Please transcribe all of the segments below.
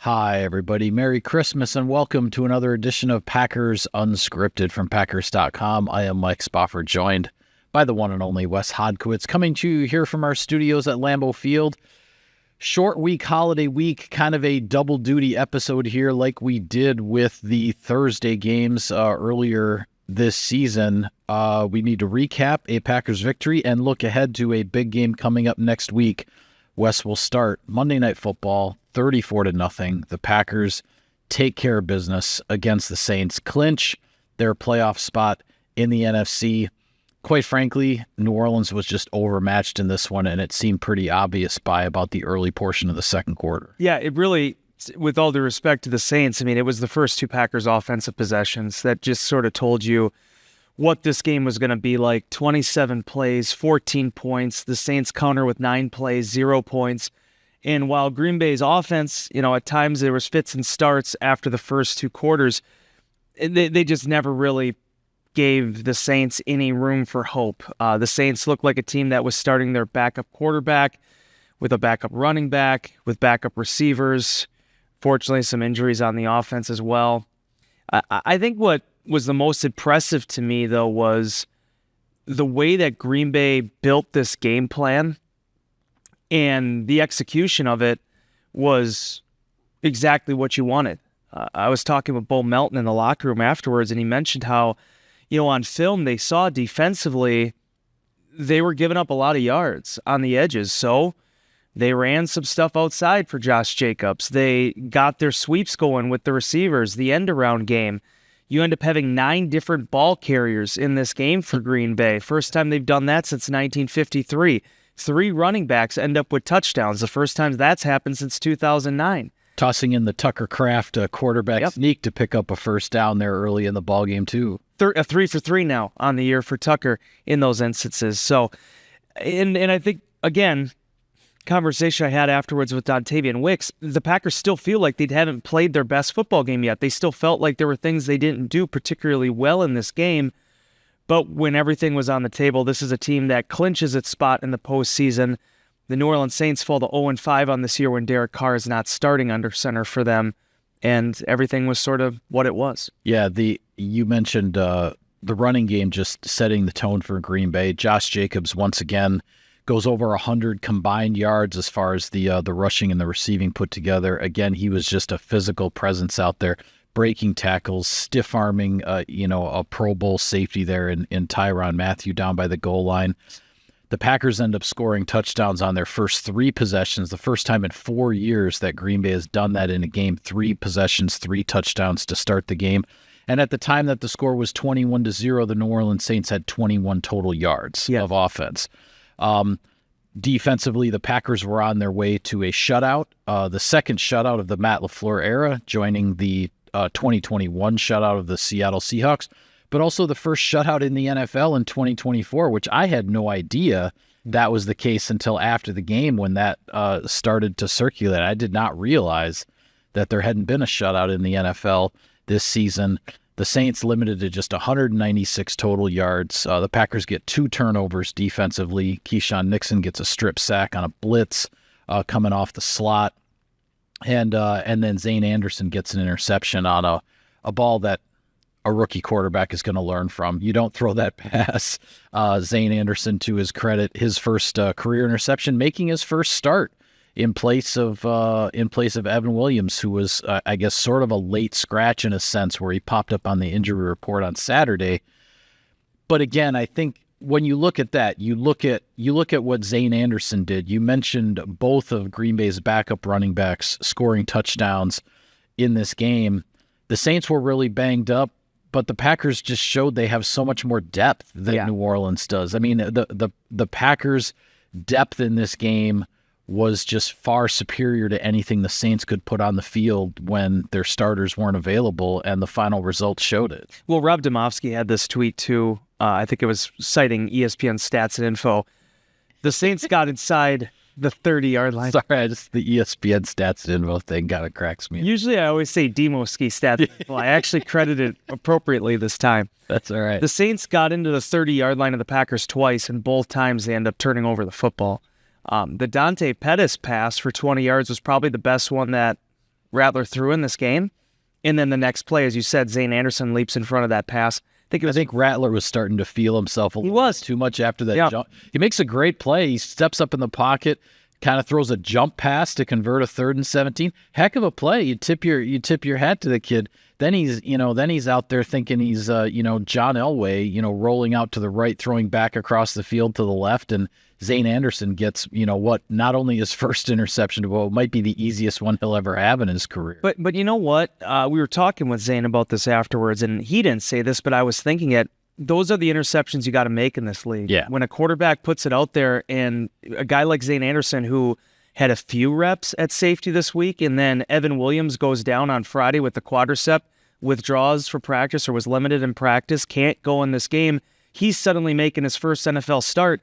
Hi, everybody. Merry Christmas and welcome to another edition of Packers Unscripted from Packers.com. I am Mike Spofford, joined by the one and only Wes Hodkiewicz, coming to you here from our studios at Lambeau Field. Short week, holiday week, kind of a double duty episode here like we did with the Thursday games earlier this season. We need to recap a Packers victory and look ahead to a big game coming up next week. Wes will start Monday Night Football, 34-0. The Packers take care of business against the Saints, clinch their playoff spot in the NFC. Quite frankly, New Orleans was just overmatched in this one, and it seemed pretty obvious by about the early portion of the second quarter. Yeah, it really, with all due respect to the Saints, I mean, it was the first two Packers offensive possessions that just sort of told you what this game was going to be like. 27 plays, 14 points. The Saints counter with 9 plays, 0 points. And while Green Bay's offense, at times there was fits and starts after the first two quarters, they just never really gave the Saints any room for hope. The Saints looked like a team that was starting their backup quarterback with a backup running back, with backup receivers. Fortunately, some injuries on the offense as well. I think what was the most impressive to me, though, was the way that Green Bay built this game plan, and the execution of it was exactly what you wanted. I was talking with Bo Melton in the locker room afterwards, and he mentioned how, on film they saw defensively they were giving up a lot of yards on the edges. So they ran some stuff outside for Josh Jacobs. They got their sweeps going with the receivers, the end-around game. You end up having 9 different ball carriers in this game for Green Bay. First time they've done that since 1953. 3 running backs end up with touchdowns. The first time that's happened since 2009. Tossing in the Tucker Kraft quarterback sneak to pick up a first down there early in the ballgame, too. A 3 for 3 now on the year for Tucker in those instances. So, and I think, again, conversation I had afterwards with Dontavian Wicks, the Packers still feel like they haven't played their best football game yet. They still felt like there were things they didn't do particularly well in this game. But when everything was on the table, this is a team that clinches its spot in the postseason. The New Orleans Saints fall to 0-5 on this year when Derek Carr is not starting under center for them, and everything was sort of what it was. Yeah, you mentioned the running game just setting the tone for Green Bay. Josh Jacobs, once again, goes over 100 combined yards as far as the rushing and the receiving put together. Again, he was just a physical presence out there, breaking tackles, stiff-arming, a Pro Bowl safety there in Tyrann Mathieu down by the goal line. The Packers end up scoring touchdowns on their first 3 possessions, the first time in 4 years that Green Bay has done that in a game. 3 possessions, 3 touchdowns to start the game. And at the time that the score was 21-0, the New Orleans Saints had 21 total yards of offense. Defensively, the Packers were on their way to a shutout, the second shutout of the Matt LaFleur era, joining the 2021 shutout of the Seattle Seahawks, but also the first shutout in the NFL in 2024, which I had no idea that was the case until after the game when that started to circulate. I did not realize that there hadn't been a shutout in the NFL this season. The Saints limited to just 196 total yards. The Packers get 2 turnovers defensively. Keyshawn Nixon gets a strip sack on a blitz coming off the slot. And then Zane Anderson gets an interception on a ball that a rookie quarterback is going to learn from. You don't throw that pass. Zane Anderson, to his credit, his first career interception, making his first start in place of Evan Williams, who was, I guess, sort of a late scratch in a sense, where he popped up on the injury report on Saturday. But again, I think when you look at that, you look at what Zane Anderson did. You mentioned both of Green Bay's backup running backs scoring touchdowns in this game. The Saints were really banged up, but the Packers just showed they have so much more depth than New Orleans does. I mean, the Packers' depth in this game was just far superior to anything the Saints could put on the field when their starters weren't available, and the final results showed it. Well, Rob Domofsky had this tweet too. I think it was citing ESPN stats and info. The Saints got inside the 30-yard line. Sorry, the ESPN stats and info thing kind of cracks me. Usually I always say Demoski stats and info. I actually credited it appropriately this time. That's all right. The Saints got into the 30-yard line of the Packers twice, and both times they end up turning over the football. The Dante Pettis pass for 20 yards was probably the best one that Rattler threw in this game. And then the next play, as you said, Zane Anderson leaps in front of that pass. I think Rattler was starting to feel himself a little too much after that jump. He makes a great play. He steps up in the pocket, kind of throws a jump pass to convert a 3rd and 17. Heck of a play. You tip your hat to the kid. Then he's out there thinking he's John Elway, rolling out to the right, throwing back across the field to the left, and Zane Anderson gets, what, not only his first interception, but it might be the easiest one he'll ever have in his career. But you know what? We were talking with Zane about this afterwards, and he didn't say this, but I was thinking it. Those are the interceptions you got to make in this league. Yeah. When a quarterback puts it out there, and a guy like Zane Anderson, who had a few reps at safety this week, and then Evan Williams goes down on Friday with the quadricep, withdraws for practice or was limited in practice, can't go in this game. He's suddenly making his first NFL start.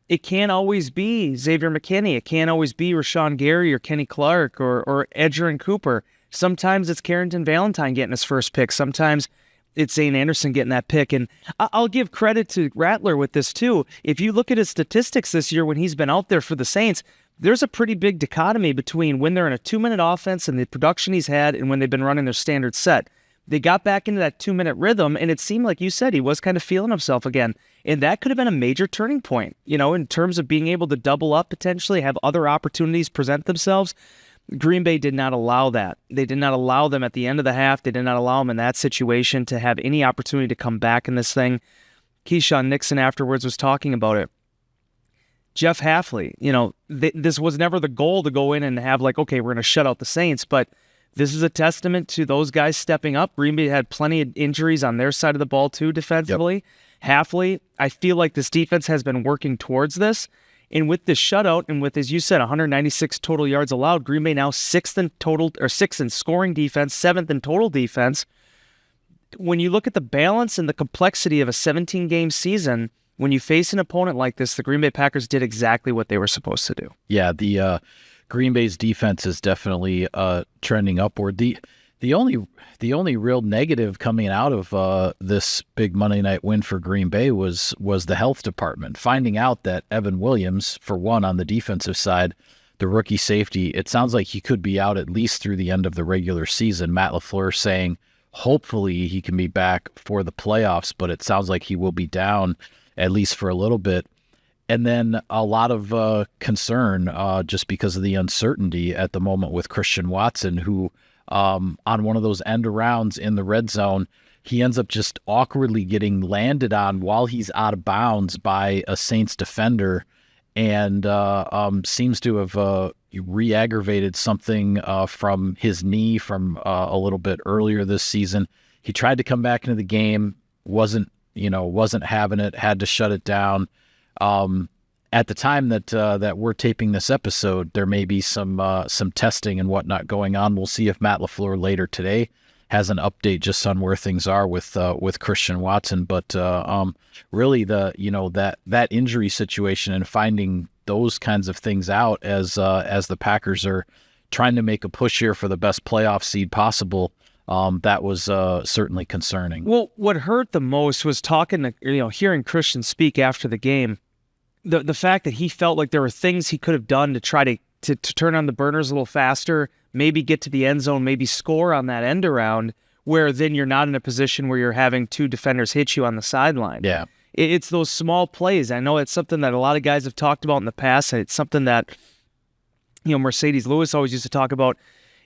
It can't always be Xavier McKinney. It can't always be Rashawn Gary or Kenny Clark or Edgerrin Cooper. Sometimes it's Carrington Valentine getting his first pick. Sometimes it's Zane Anderson getting that pick. And I'll give credit to Rattler with this too. If you look at his statistics this year when he's been out there for the Saints, there's a pretty big dichotomy between when they're in a 2-minute offense and the production he's had and when they've been running their standard set. They got back into that 2-minute rhythm, and it seemed like you said he was kind of feeling himself again. And that could have been a major turning point, in terms of being able to double up potentially, have other opportunities present themselves. Green Bay did not allow that. They did not allow them at the end of the half. They did not allow them in that situation to have any opportunity to come back in this thing. Keyshawn Nixon afterwards was talking about it. Jeff Hafley, this was never the goal to go in and have okay, we're going to shut out the Saints, but this is a testament to those guys stepping up. Green Bay had plenty of injuries on their side of the ball too defensively. Yep. Hafley, I feel like this defense has been working towards this. And with this shutout and with, as you said, 196 total yards allowed, Green Bay now sixth in scoring defense, 7th in total defense. When you look at the balance and the complexity of a 17-game season, when you face an opponent like this, the Green Bay Packers did exactly what they were supposed to do. Yeah, the Green Bay's defense is definitely trending upward. The only real negative coming out of this big Monday night win for Green Bay was the health department. Finding out that Evan Williams, for one, on the defensive side, the rookie safety, it sounds like he could be out at least through the end of the regular season. Matt LaFleur saying hopefully he can be back for the playoffs, but it sounds like he will be down at least for a little bit. And then a lot of concern just because of the uncertainty at the moment with Christian Watson, who on one of those end arounds in the red zone, he ends up just awkwardly getting landed on while he's out of bounds by a Saints defender and seems to have re-aggravated something from his knee from a little bit earlier this season. He tried to come back into the game, wasn't having it, had to shut it down. At the time that we're taping this episode, there may be some testing and whatnot going on. We'll see if Matt LaFleur later today has an update just on where things are with Christian Watson. But really, that injury situation and finding those kinds of things out as the Packers are trying to make a push here for the best playoff seed possible. That was certainly concerning. Well, what hurt the most was hearing Christian speak after the game. The fact that he felt like there were things he could have done to try to turn on the burners a little faster, maybe get to the end zone, maybe score on that end around, where then you're not in a position where you're having two defenders hit you on the sideline. Yeah. It's those small plays. I know it's something that a lot of guys have talked about in the past, and it's something that Mercedes Lewis always used to talk about.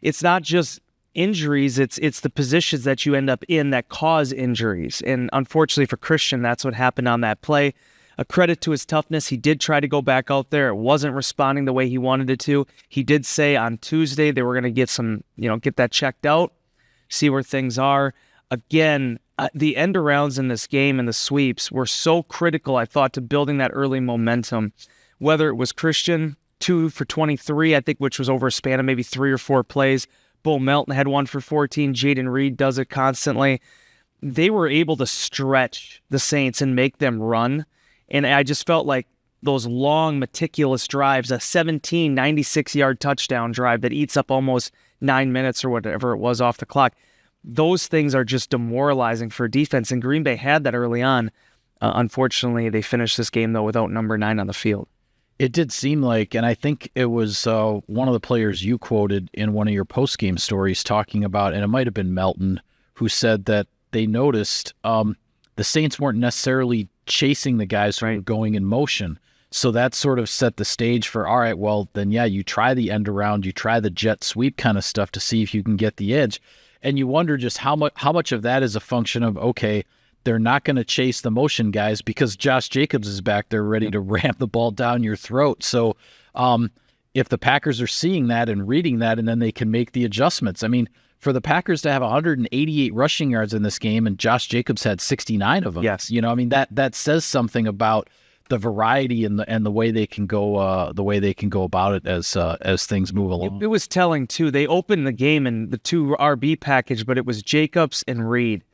It's not just injuries, it's the positions that you end up in that cause injuries. And unfortunately for Christian, that's what happened on that play. A credit to his toughness. He did try to go back out there. It wasn't responding the way he wanted it to. He did say on Tuesday they were going to get that checked out, see where things are. Again, the end arounds in this game and the sweeps were so critical, I thought, to building that early momentum. Whether it was Christian, 2 for 23, I think, which was over a span of maybe 3 or 4 plays. Bo Melton had 1 for 14. Jaden Reed does it constantly. They were able to stretch the Saints and make them run. And I just felt like those long, meticulous drives, a 96-yard touchdown drive that eats up almost 9 minutes or whatever it was off the clock, those things are just demoralizing for defense. And Green Bay had that early on. Unfortunately, they finished this game, though, without number 9 on the field. It did seem like, and I think it was one of the players you quoted in one of your post-game stories talking about, and it might have been Melton, who said that they noticed the Saints weren't necessarily chasing the guys who were going in motion. So that sort of set the stage for, all right, well, then, yeah, you try the end around, you try the jet sweep kind of stuff to see if you can get the edge. And you wonder just how much of that is a function of, okay, they're not going to chase the motion guys because Josh Jacobs is back there ready to ram the ball down your throat. So if the Packers are seeing that and reading that, and then they can make the adjustments. I mean, for the Packers to have 188 rushing yards in this game and Josh Jacobs had 69 of them. Yes. I mean, that says something about the variety and the way they can go about it as things move along. It was telling too. They opened the game in the 2 RB package, but it was Jacobs and Reed.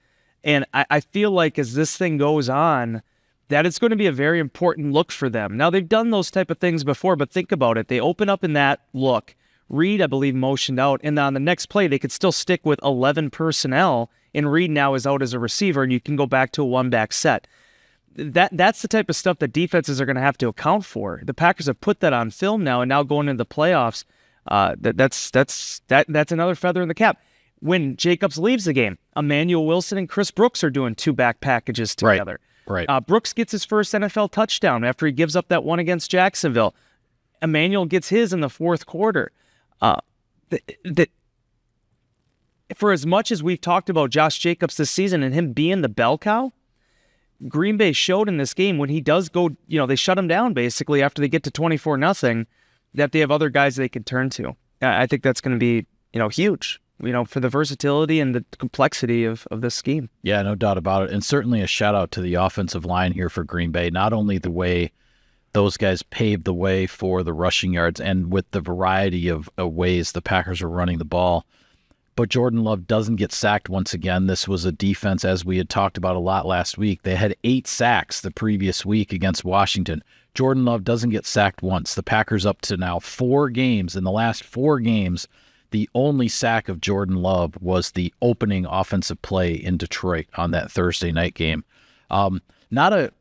And I feel like as this thing goes on, that it's going to be a very important look for them. Now, they've done those type of things before, but think about it. They open up in that look. Reed, I believe, motioned out, and on the next play, they could still stick with 11 personnel, and Reed now is out as a receiver, and you can go back to a one-back set. That's the type of stuff that defenses are going to have to account for. The Packers have put that on film now, and now going into the playoffs, that's another feather in the cap. When Jacobs leaves the game, Emmanuel Wilson and Chris Brooks are doing 2-back packages together. Right. Brooks gets his first NFL touchdown after he gives up that one against Jacksonville. Emmanuel gets his in the fourth quarter. For as much as we've talked about Josh Jacobs this season and him being the bell cow, Green Bay showed in this game when he does go, they shut him down basically after they get to 24-0, that they have other guys they can turn to. I think that's going to be, huge. For the versatility and the complexity of this scheme. Yeah, no doubt about it. And certainly a shout out to the offensive line here for Green Bay. Not only the way those guys paved the way for the rushing yards and with the variety of ways the Packers are running the ball, but Jordan Love doesn't get sacked once again. This was a defense, as we had talked about a lot last week. They had 8 sacks the previous week against Washington. Jordan Love doesn't get sacked once. The Packers up to now 4 games. In the last 4 games, the only sack of Jordan Love was the opening offensive play in Detroit on that Thursday night game. Not a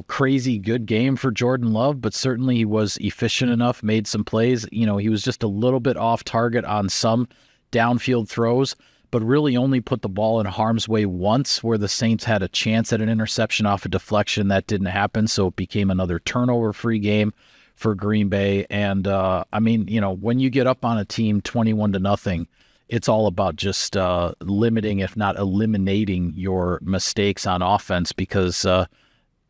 crazy good game for Jordan Love, but certainly he was efficient enough, made some plays. He was just a little bit off target on some downfield throws, but really only put the ball in harm's way once where the Saints had a chance at an interception off a deflection. That didn't happen, so it became another turnover-free game for Green Bay. And when you get up on a team 21-0, it's all about just limiting, if not eliminating, your mistakes on offense because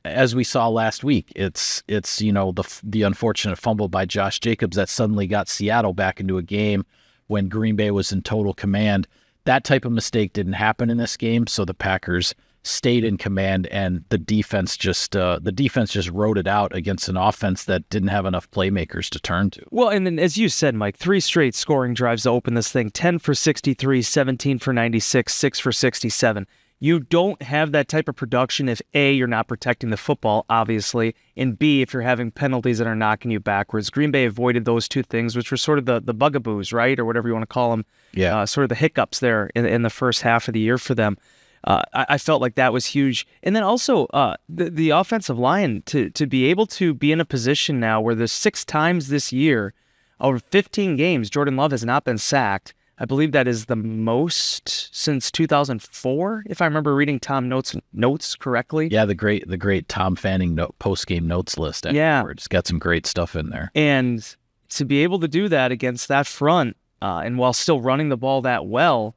as we saw last week, it's the unfortunate fumble by Josh Jacobs that suddenly got Seattle back into a game when Green Bay was in total command. That type of mistake didn't happen in this game, so the Packers stayed in command, and the defense just rode it out against an offense that didn't have enough playmakers to turn to. Well, and then as you said, Mike, 3 straight scoring drives to open this thing: 10 for 63, 17 for 96, 6 for 67. You don't have that type of production if A, you're not protecting the football, obviously, and B, if you're having penalties that are knocking you backwards. Green Bay avoided those 2 things, which were sort of the bugaboos, right, or whatever you want to call them. Yeah. Sort of the hiccups there in the first half of the year for them. I felt like that was huge. And then also the offensive line, to be able to be in a position now where there's 6 times this year, over 15 games, Jordan Love has not been sacked. I believe that is the most since 2004, if I remember reading Tom notes correctly. Yeah, the great Tom Fanning post-game notes list afterwards. Got some great stuff in there. And to be able to do that against that front, and while still running the ball that well,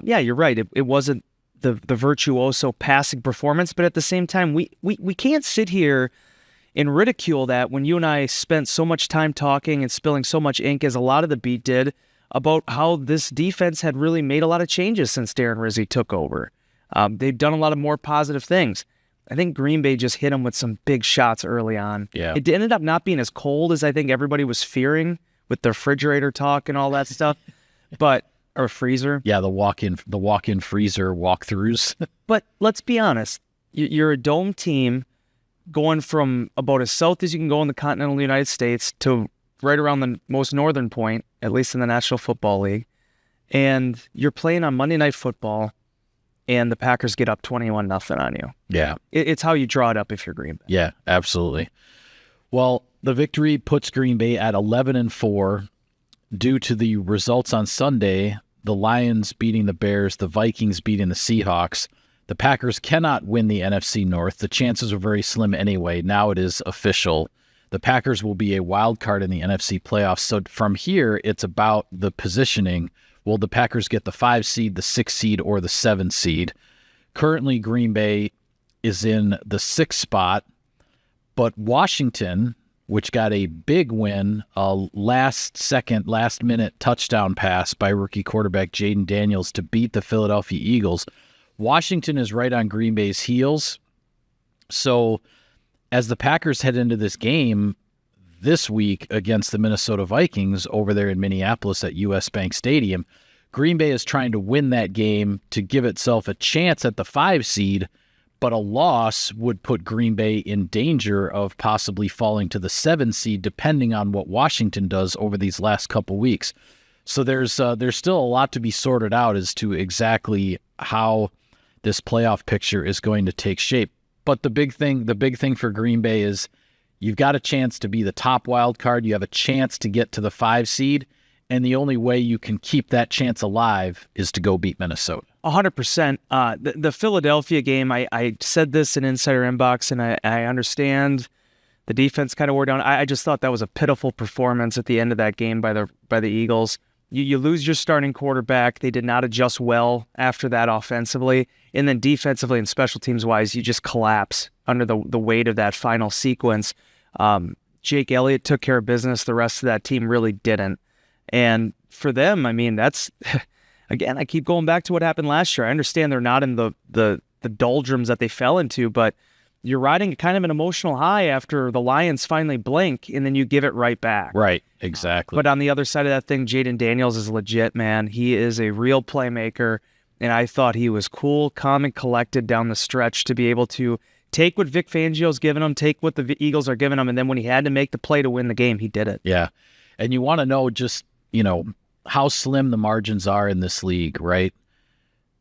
you're right. It wasn't the virtuoso passing performance, but at the same time, we can't sit here and ridicule that when you and I spent so much time talking and spilling so much ink, as a lot of the beat did, about how this defense had really made a lot of changes since Darren Rizzi took over. They've done a lot of more positive things. I think Green Bay just hit them with some big shots early on. Yeah. It ended up not being as cold as I think everybody was fearing with the refrigerator talk and all that stuff, or freezer. Yeah, the walk-in freezer walkthroughs. But let's be honest, you're a dome team going from about as south as you can go in the continental United States to right around the most northern point, at least in the National Football League. And you're playing on Monday Night Football, and the Packers get up 21-0 on you. Yeah. It's how you draw it up if you're Green Bay. Yeah, absolutely. Well, the victory puts Green Bay at 11-4 due to the results on Sunday, the Lions beating the Bears, the Vikings beating the Seahawks. The Packers cannot win the NFC North. The chances are very slim anyway. Now it is official. The Packers will be a wild card in the NFC playoffs. So from here, it's about the positioning. Will the Packers get the 5 seed, the 6 seed, or the 7 seed? Currently, Green Bay is in the 6th spot, but Washington, which got a big win, a last-minute touchdown pass by rookie quarterback Jaden Daniels to beat the Philadelphia Eagles. Washington is right on Green Bay's heels. So as the Packers head into this game this week against the Minnesota Vikings over there in Minneapolis at US Bank Stadium, Green Bay is trying to win that game to give itself a chance at the 5 seed, but a loss would put Green Bay in danger of possibly falling to the 7 seed depending on what Washington does over these last couple weeks. So there's still a lot to be sorted out as to exactly how this playoff picture is going to take shape. But the big thing for Green Bay is you've got a chance to be the top wild card. You have a chance to get to the 5 seed, and the only way you can keep that chance alive is to go beat Minnesota. 100%. The Philadelphia game, I said this in Insider Inbox, and I understand the defense kind of wore down. I just thought that was a pitiful performance at the end of that game by the Eagles. You lose your starting quarterback. They did not adjust well after that offensively. And then defensively and special teams-wise, you just collapse under the weight of that final sequence. Jake Elliott took care of business. The rest of that team really didn't. And for them, I mean, that's, again, I keep going back to what happened last year. I understand they're not in the doldrums that they fell into, but you're riding kind of an emotional high after the Lions finally blink, and then you give it right back. Right, exactly. But on the other side of that thing, Jaden Daniels is legit, man. He is a real playmaker, and I thought he was cool, calm, and collected down the stretch to be able to take what Vic Fangio's given him, take what the Eagles are giving him, and then when he had to make the play to win the game, he did it. Yeah, and you want to know just, how slim the margins are in this league, right?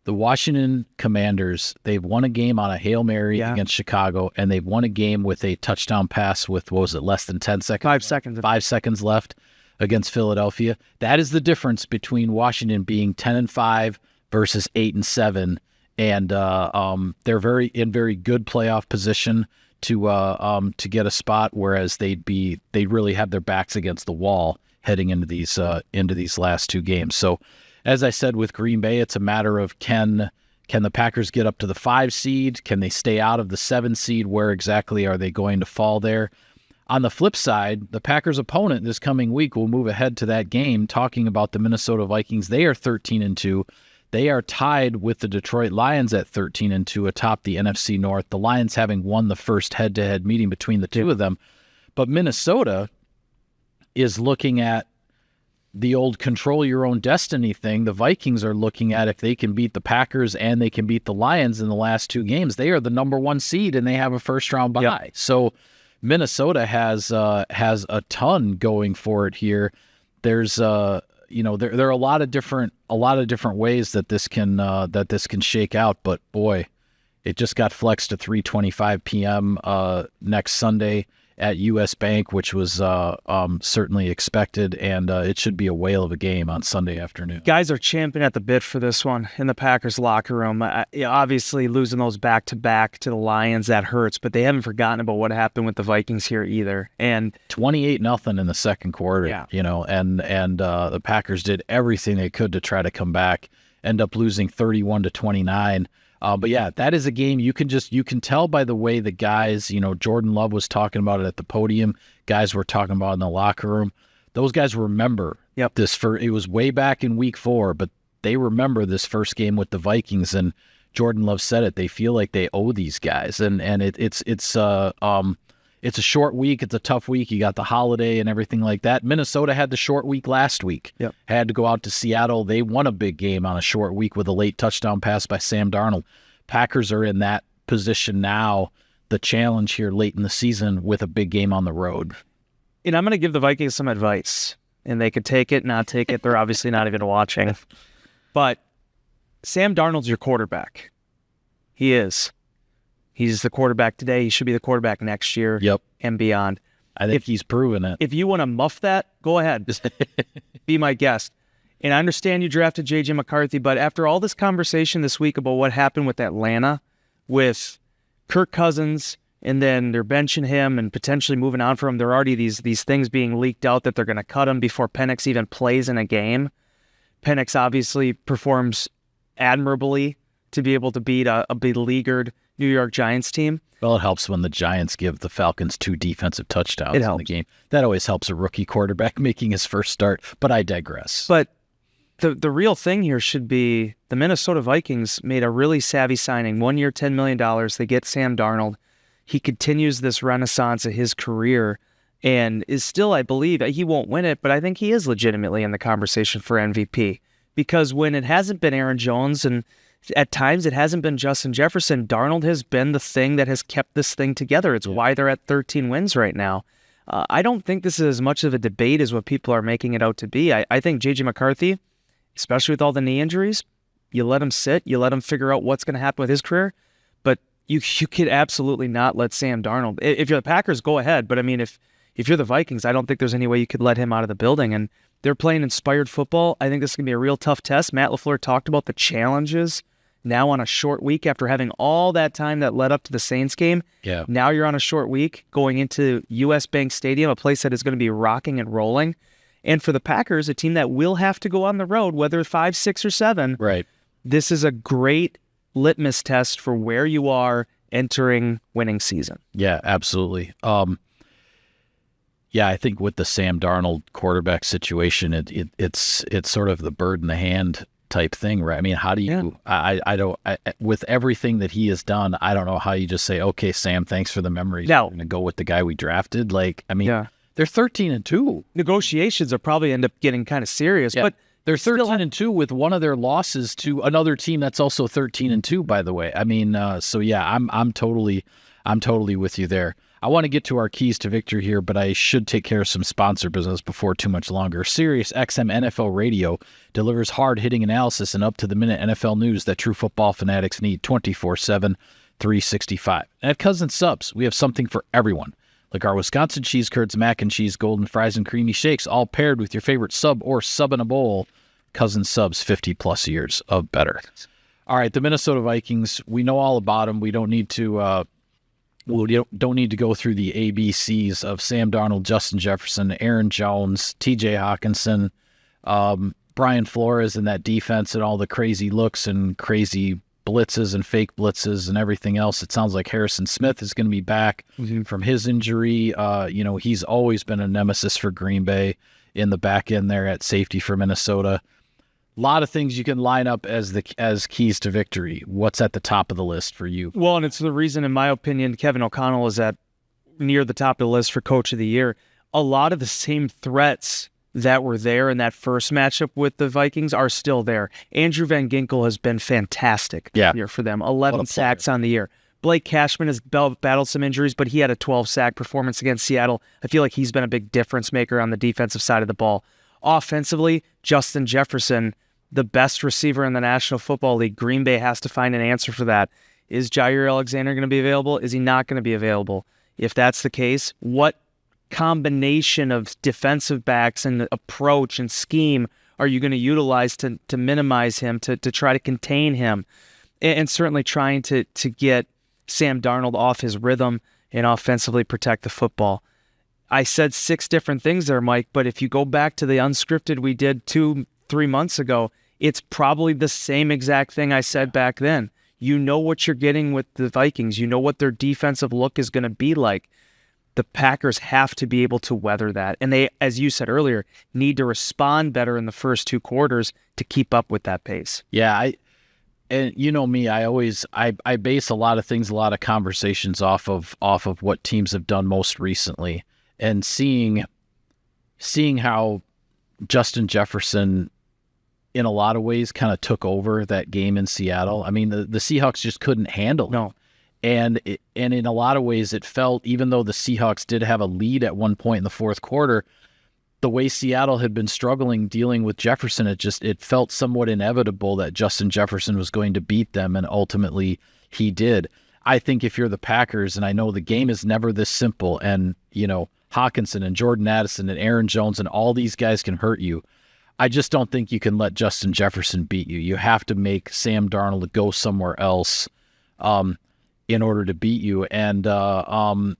The Washington Commanders, they've won a game on a Hail Mary against Chicago, and they've won a game with a touchdown pass with, what was it, less than 10 seconds? 5 seconds. 5 seconds left against Philadelphia. That is the difference between Washington being 10-5 versus 8-7, and they're in very good playoff position to get a spot, whereas they'd really have their backs against the wall heading into these last 2 games. So, as I said, with Green Bay, it's a matter of can the Packers get up to the 5 seed? Can they stay out of the 7 seed? Where exactly are they going to fall there? On the flip side, the Packers' opponent this coming week will move ahead to that game, talking about the Minnesota Vikings. They are 13-2. They are tied with the Detroit Lions at 13-2 atop the NFC North, the Lions having won the first head-to-head meeting between the two of them. But Minnesota is looking at the old control your own destiny thing. The Vikings are looking at if they can beat the Packers and they can beat the Lions in the last 2 games, they are the number 1 seed and they have a first round bye. Yep. So Minnesota has a ton going for it here. There's there are a lot of different ways that this can shake out, but boy, it just got flexed to 3:25 p.m. Next Sunday at US Bank, which was certainly expected, and it should be a whale of a game on Sunday afternoon. Guys are champing at the bit for this one in the Packers locker room. Obviously, losing those back-to-back to the Lions, that hurts, but they haven't forgotten about what happened with the Vikings here either. And 28-0 in the second quarter, and the Packers did everything they could to try to come back, end up losing 31-29. But yeah, that is a game you can tell by the way the guys, Jordan Love was talking about it at the podium, guys were talking about it in the locker room. Those guys remember it was way back in week 4, but they remember this first game with the Vikings, and Jordan Love said it. They feel like they owe these guys, and it's a short week. It's a tough week. You got the holiday and everything like that. Minnesota had the short week last week. Yep. Had to go out to Seattle. They won a big game on a short week with a late touchdown pass by Sam Darnold. Packers are in that position now, the challenge here late in the season with a big game on the road. And I'm going to give the Vikings some advice, and they could take it, not take it. They're obviously not even watching. But Sam Darnold's your quarterback. He is. He's the quarterback today. He should be the quarterback next year and beyond. I think he's proven it. If you want to muff that, go ahead. Be my guest. And I understand you drafted J.J. McCarthy, but after all this conversation this week about what happened with Atlanta, with Kirk Cousins, and then they're benching him and potentially moving on from him, there are already these things being leaked out that they're going to cut him before Penix even plays in a game. Penix obviously performs admirably to be able to beat a beleaguered New York Giants team. Well, it helps when the Giants give the Falcons 2 defensive touchdowns in the game. That always helps a rookie quarterback making his first start, but I digress. But the real thing here should be the Minnesota Vikings made a really savvy signing. 1 year, $10 million. They get Sam Darnold. He continues this renaissance of his career and is still, I believe, he won't win it, but I think he is legitimately in the conversation for MVP. Because when it hasn't been Aaron Jones and at times it hasn't been Justin Jefferson, Darnold has been the thing that has kept this thing together. It's why they're at 13 wins right now. I don't think this is as much of a debate as what people are making it out to be. I think J.J. McCarthy, especially with all the knee injuries, you let him sit, you let him figure out what's going to happen with his career, but you could absolutely not let Sam Darnold. If you're the Packers, go ahead, but I mean, if you're the Vikings, I don't think there's any way you could let him out of the building, and they're playing inspired football. I think this is going to be a real tough test. Matt LaFleur talked about the challenges now on a short week after having all that time that led up to the Saints game. Yeah. Now you're on a short week going into U.S. Bank Stadium, a place that is going to be rocking and rolling. And for the Packers, a team that will have to go on the road, whether 5, 6, or 7, right. This is a great litmus test for where you are entering winning season. Yeah, absolutely. Yeah, I think with the Sam Darnold quarterback situation, it's sort of the bird in the hand type thing, right? I mean, how do you? Yeah. I don't. With everything that he has done, I don't know how you just say, "Okay, Sam, thanks for the memories. Now, we're going to go with the guy we drafted." Like, I mean, they're 13-2. Negotiations will probably end up getting kind of serious, but they're 13-2 with one of their losses to another team that's also 13-2. By the way, I mean, so yeah, I'm totally with you there. I want to get to our keys to victory here, but I should take care of some sponsor business before too much longer. Sirius XM NFL Radio delivers hard-hitting analysis and up-to-the-minute NFL news that true football fanatics need 24/7, 365. And at Cousin Subs, we have something for everyone, like our Wisconsin cheese curds, mac and cheese, golden fries, and creamy shakes, all paired with your favorite sub or sub in a bowl. Cousin Subs, 50-plus years of better. All right, the Minnesota Vikings, we know all about them. We don't need to... We don't need to go through the ABCs of Sam Darnold, Justin Jefferson, Aaron Jones, TJ Hawkinson, Brian Flores and that defense and all the crazy looks and crazy blitzes and fake blitzes and everything else. It sounds like Harrison Smith is going to be back from his injury. He's always been a nemesis for Green Bay in the back end there at safety for Minnesota. A lot of things you can line up as keys to victory. What's at the top of the list for you? Well, and it's the reason, in my opinion, Kevin O'Connell is at near the top of the list for Coach of the Year. A lot of the same threats that were there in that first matchup with the Vikings are still there. Andrew Van Ginkel has been fantastic here for them. 11 sacks on the year. Blake Cashman has battled some injuries, but he had a 12-sack performance against Seattle. I feel like he's been a big difference maker on the defensive side of the ball. Offensively, Justin Jefferson, the best receiver in the National Football League. Green Bay has to find an answer for that. Is Jair Alexander going to be available? Is he not going to be available? If that's the case, what combination of defensive backs and approach and scheme are you going to utilize to minimize him, to try to contain him? And certainly trying to get Sam Darnold off his rhythm and offensively protect the football. I said 6 different things there, Mike, but if you go back to the Unscripted we did 2-3 months ago, it's probably the same exact thing I said back then. You know what you're getting with the Vikings. You know what their defensive look is going to be like. The Packers have to be able to weather that. And they, as you said earlier, need to respond better in the first 2 quarters to keep up with that pace. Yeah, and you know me, I base a lot of things, a lot of conversations off of what teams have done most recently. And seeing how Justin Jefferson in a lot of ways kind of took over that game in Seattle. I mean, the Seahawks just couldn't handle it. No. And in a lot of ways it felt, even though the Seahawks did have a lead at one point in the fourth quarter, the way Seattle had been struggling dealing with Jefferson, it felt somewhat inevitable that Justin Jefferson was going to beat them, and ultimately he did. I think if you're the Packers, and I know the game is never this simple, and Hawkinson and Jordan Addison and Aaron Jones and all these guys can hurt you. I just don't think you can let Justin Jefferson beat you. You have to make Sam Darnold go somewhere else in order to beat you. And the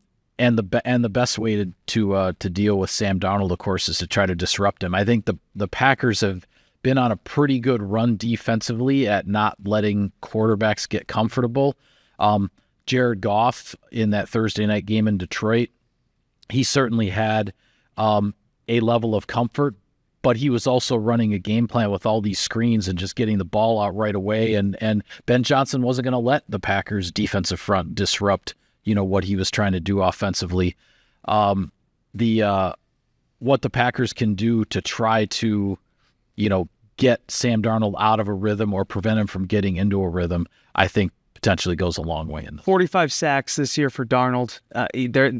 best way to deal with Sam Darnold, of course, is to try to disrupt him. I think the Packers have been on a pretty good run defensively at not letting quarterbacks get comfortable. Jared Goff in that Thursday night game in Detroit, he certainly had a level of comfort, but he was also running a game plan with all these screens and just getting the ball out right away. And Ben Johnson wasn't going to let the Packers defensive front disrupt, what he was trying to do offensively. What the Packers can do to try to, get Sam Darnold out of a rhythm or prevent him from getting into a rhythm, I think potentially goes a long way. 45 sacks this year for Darnold.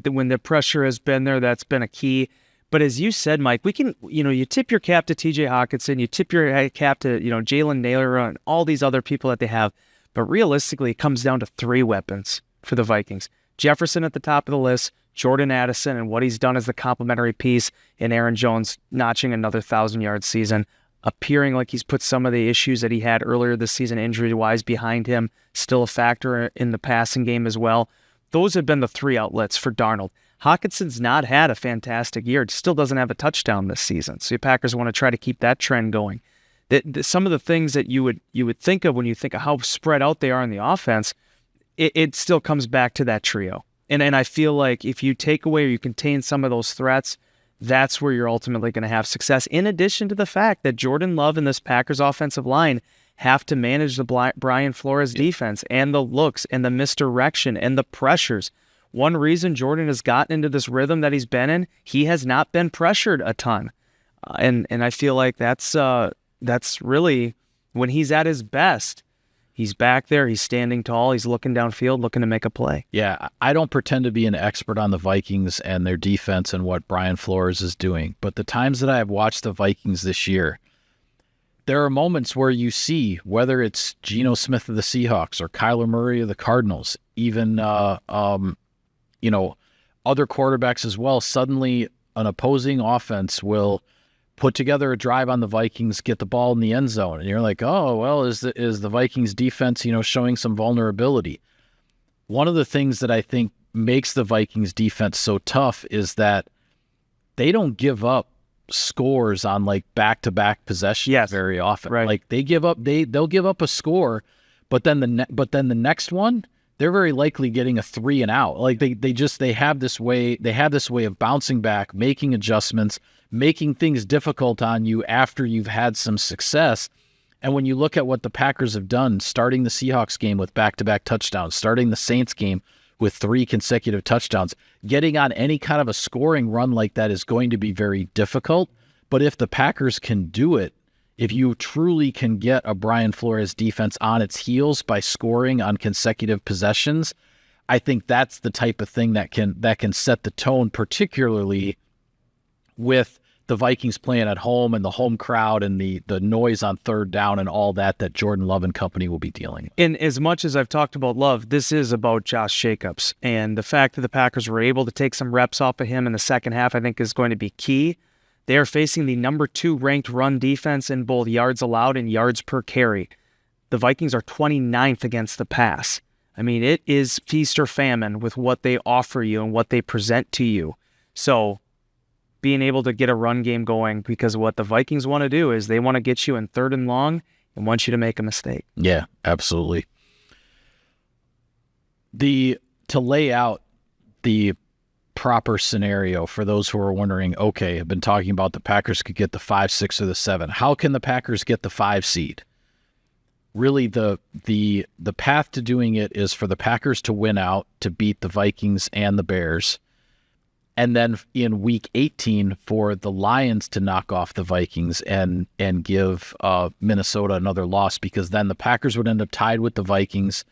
When the pressure has been there, that's been a key. But as you said, Mike, we can, you tip your cap to TJ Hawkinson, you tip your cap to, Jalen Naylor and all these other people that they have. But realistically, it comes down to 3 weapons for the Vikings. Jefferson at the top of the list, Jordan Addison, and what he's done as the complementary piece, and Aaron Jones notching another 1,000-yard season, appearing like he's put some of the issues that he had earlier this season injury-wise behind him, still a factor in the passing game as well. Those have been the 3 outlets for Darnold. Hawkinson's not had a fantastic year. Still doesn't have a touchdown this season. So the Packers want to try to keep that trend going. Some of the things that you would think of when you think of how spread out they are in the offense, it still comes back to that trio. And I feel like if you take away or you contain some of those threats, that's where you're ultimately going to have success. In addition to the fact that Jordan Love and this Packers offensive line have to manage the Brian Flores defense and the looks and the misdirection and the pressures. One reason Jordan has gotten into this rhythm that he's been in, he has not been pressured a ton. And I feel like that's really when he's at his best. He's back there, he's standing tall, he's looking downfield, looking to make a play. Yeah, I don't pretend to be an expert on the Vikings and their defense and what Brian Flores is doing, but the times that I have watched the Vikings this year, there are moments where you see, whether it's Geno Smith of the Seahawks or Kyler Murray of the Cardinals, even other quarterbacks as well, suddenly an opposing offense will put together a drive on the Vikings, get the ball in the end zone, and you're like, oh, well, is the Vikings defense, showing some vulnerability? One of the things that I think makes the Vikings defense so tough is that they don't give up scores on like back-to-back possessions very often. Right. Like they'll give up a score, but then the next one, they're very likely getting a 3 and out. Like they have this way of bouncing back, making adjustments, making things difficult on you after you've had some success. And when you look at what the Packers have done, starting the Seahawks game with back-to-back touchdowns, starting the Saints game with 3 consecutive touchdowns, getting on any kind of a scoring run like that is going to be very difficult. But if the Packers can do it, if you truly can get a Brian Flores defense on its heels by scoring on consecutive possessions, I think that's the type of thing that can set the tone, particularly with the Vikings playing at home and the home crowd and the noise on third down and all that Jordan Love and company will be dealing with. And as much as I've talked about Love, this is about Josh Jacobs. And the fact that the Packers were able to take some reps off of him in the second half, I think is going to be key. They are facing the number 2 ranked run defense in both yards allowed and yards per carry. The Vikings are 29th against the pass. I mean, it is feast or famine with what they offer you and what they present to you. So being able to get a run game going, because what the Vikings want to do is they want to get you in 3rd and long and want you to make a mistake. Yeah, absolutely. To lay out the proper scenario for those who are wondering, okay, I've been talking about the Packers could get the 5, 6, or the 7. How can the Packers get the 5 seed? Really, the path to doing it is for the Packers to win out, to beat the Vikings and the Bears. And then in week 18 for the Lions to knock off the Vikings and give Minnesota another loss, because then the Packers would end up tied with the Vikings.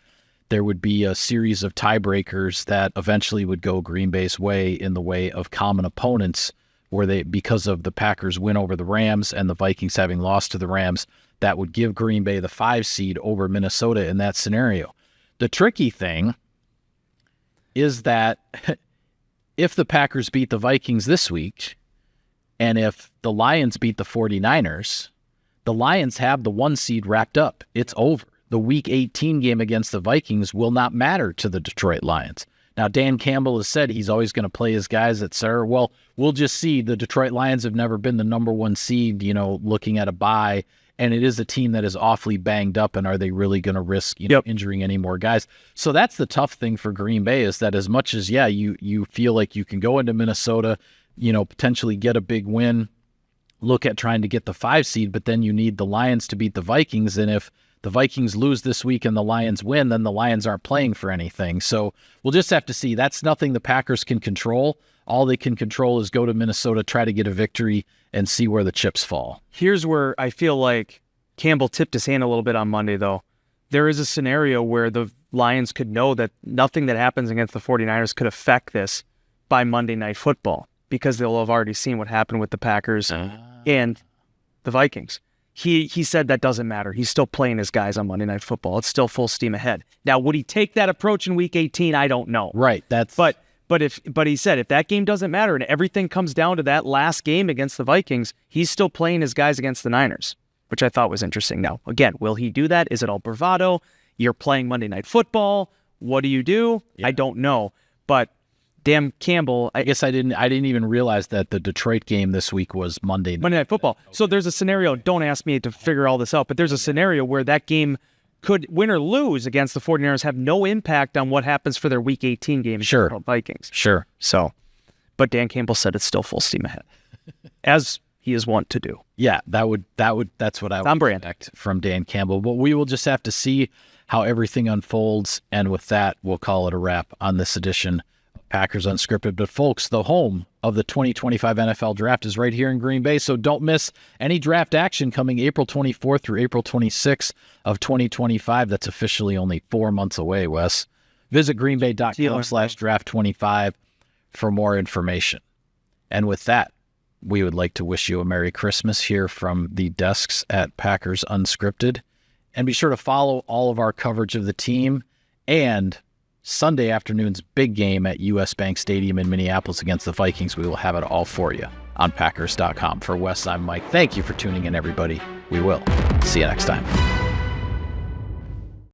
There would be a series of tiebreakers that eventually would go Green Bay's way in the way of common opponents, because of the Packers win over the Rams and the Vikings having lost to the Rams, that would give Green Bay the 5 seed over Minnesota in that scenario. The tricky thing is that if the Packers beat the Vikings this week, and if the Lions beat the 49ers, the Lions have the 1 seed wrapped up. It's over. The Week 18 game against the Vikings will not matter to the Detroit Lions. Now, Dan Campbell has said he's always going to play his guys, etc. Well, we'll just see. The Detroit Lions have never been the number 1 seed, looking at a bye, and it is a team that is awfully banged up, and are they really going to risk injuring any more guys? So that's the tough thing for Green Bay, is that as much as, you feel like you can go into Minnesota, potentially get a big win, look at trying to get the 5 seed, but then you need the Lions to beat the Vikings, and if the Vikings lose this week and the Lions win, then the Lions aren't playing for anything. So we'll just have to see. That's nothing the Packers can control. All they can control is go to Minnesota, try to get a victory, and see where the chips fall. Here's where I feel like Campbell tipped his hand a little bit on Monday, though. There is a scenario where the Lions could know that nothing that happens against the 49ers could affect this by Monday Night Football, because they'll have already seen what happened with the Packers and the Vikings. He said that doesn't matter. He's still playing his guys on Monday Night Football. It's still full steam ahead. Now, would he take that approach in Week 18? I don't know. Right. But he said if that game doesn't matter and everything comes down to that last game against the Vikings, he's still playing his guys against the Niners, which I thought was interesting. Now, again, will he do that? Is it all bravado? You're playing Monday Night Football. What do you do? Yeah. I don't know. But Dan Campbell, I guess I didn't even realize that the Detroit game this week was Monday Night Football. Okay. So there's a scenario, don't ask me to figure all this out, but there's a scenario where that game could win or lose against the 49ers, have no impact on what happens for their Week 18 game against the Vikings. Sure. So, but Dan Campbell said it's still full steam ahead, as he is wont to do. Yeah, that's what I would expect from Dan Campbell. But we will just have to see how everything unfolds, and with that, we'll call it a wrap on this edition Packers Unscripted. But folks, the home of the 2025 NFL Draft is right here in Green Bay, so don't miss any draft action coming April 24th through April 26th of 2025. That's officially only 4 months away, Wes. Visit greenbay.com/draft25 for more information. And with that, we would like to wish you a Merry Christmas here from the desks at Packers Unscripted. And be sure to follow all of our coverage of the team and Sunday afternoon's big game at US Bank Stadium in Minneapolis against the Vikings. We will have it all for you on Packers.com. For Wes, I'm Mike. Thank you for tuning in, everybody. We will see you next time.